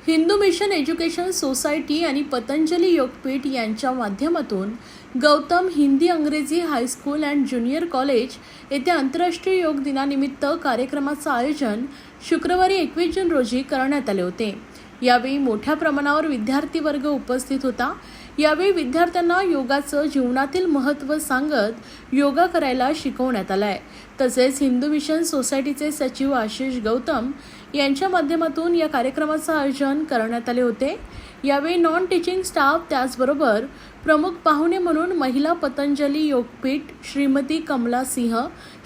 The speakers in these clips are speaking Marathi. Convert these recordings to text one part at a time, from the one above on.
हिंदू मिशन एज्युकेशन सोसायटी आणि पतंजली योगपीठ यांच्या माध्यमातून गौतम हिंदी अंग्रेजी हायस्कूल अँड ज्युनियर कॉलेज येथे आंतरराष्ट्रीय योग दिनानिमित्त कार्यक्रमाचं आयोजन शुक्रवारी 21 जून रोजी करण्यात आले होते। यावेळी मोठ्या प्रमाणावर विद्यार्थी वर्ग उपस्थित होता। यावेळी विद्यार्थ्यांना योगाचं जीवनातील महत्त्व सांगत योगा करायला शिकवण्यात आलाय। तसेच हिंदू मिशन सोसायटीचे सचिव आशिष गौतम यांच्या माध्यमातून या कार्यक्रमाचं आयोजन करण्यात आले होते। यावेळी नॉन टीचिंग स्टाफ त्याचबरोबर प्रमुख पाहुणे म्हणून महिला पतंजली योगपीठ श्रीमती कमला सिंह,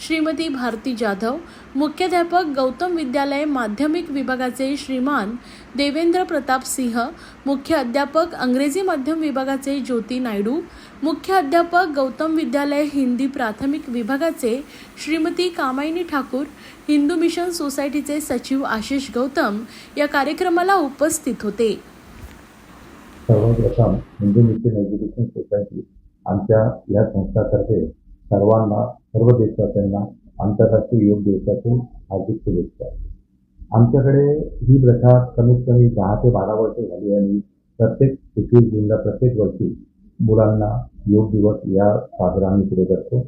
श्रीमती भारती जाधव, मुख्याध्यापक गौतम विद्यालय माध्यमिक विभागाचे श्रीमान देवेंद्र प्रताप सिंह, मुख्य अध्यापक अंग्रेजी माध्यम विभागाचे ज्योती नायडू, मुख्य अध्यापक गौतम विद्यालय हिंदी प्राथमिक विभागाचे श्रीमती कामायनी ठाकूर, हिंदू मिशन सोसायटीचे सचिव आशिष गौतम या कार्यक्रमाला उपस्थित होते। सर्वप्रथम हिंदू मिशन एज्युकेशन सोसायटी आमच्या या संस्थातर्फे सर्व देशवासियांना आंतरराष्ट्रीय योग दिवसाची हार्दिक शुभेच्छा। आमच्याकडे ही प्रथा कमीत कमी 10 ते 12 वर्ष झाली आणि प्रत्येक 21 जूनला प्रत्येक वर्षी मुलांना योग दिवस या साजरा आम्ही पुढे करतो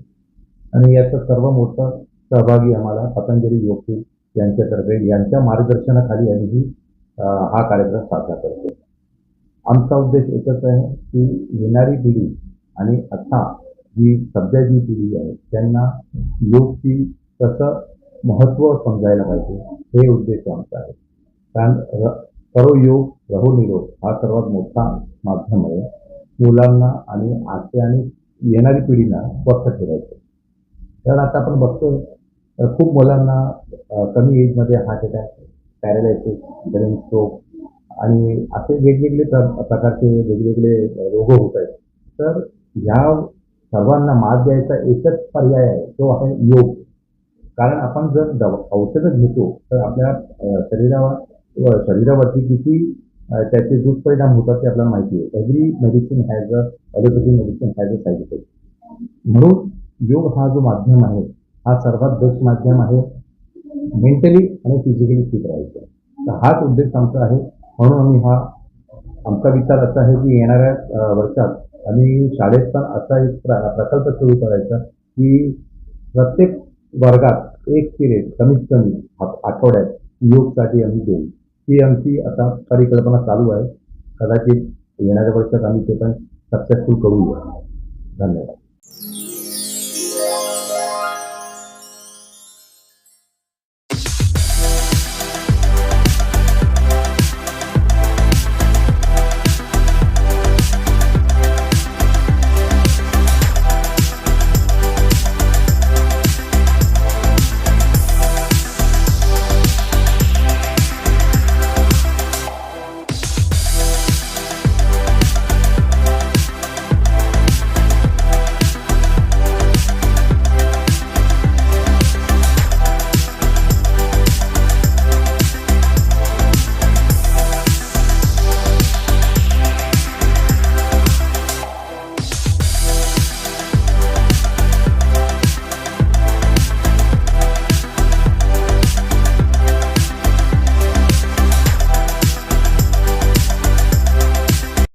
आणि याचा सर्व मोठा सहभागी आम्हाला पतंजली योगपीठ यांच्यातर्फे यांच्या मार्गदर्शनाखाली आम्ही हा कार्यक्रम साजरा करतो। आमचा उद्देश एकच आहे की येणारी पिढी आणि आता जी सध्याची पिढी आहे त्यांना योगची कसं महत्त्व समजायला पाहिजे हे उद्देश आमचा आहे। कारण करो योग रहो निरोग हा सर्वात मोठा माध्यम आहे मुलांना आणि आजच्या आणि येणारी पिढीला स्वस्थ ठेवायचं। कारण आता आपण बघतो खूप मुलांना कमी एजमध्ये हार्ट अटॅक, पॅरालायसिस, ब्रेन स्ट्रोक आणि असे वेगवेगळे प्रकारचे वेगवेगळे रोग होत आहेत। तर ह्या सर्वांना मात द्यायचा एकच पर्याय आहे तो आहे योग। कारण आपण जर औषधं घेतो तर आपल्या शरीरावरती किती त्याचे दुष्परिणाम होतात ते आपल्याला माहिती आहे। Every medicine has allopathy medicine has a side effect. म्हणून योग हा जो माध्यम आहे हा सर्वात बेस्ट माध्यम आहे मेंटली आणि फिजिकली फिट राहायचं। तर हाच उद्देश आमचा आहे। म्हणून आम्ही आमचा विचार असा आहे की येणाऱ्या वर्षात आम्ही शाळेत पण असा एक प्रकल्प सुरू करायचा की प्रत्येक वर्गात एक पिरियड कमीत कमी आठवड्यात योगसाठी आम्ही देऊ। ही आमची आता परिकल्पना चालू आहे। कदाचित येणाऱ्या वर्षात आम्ही ते पण सक्सेसफुल करूया। धन्यवाद।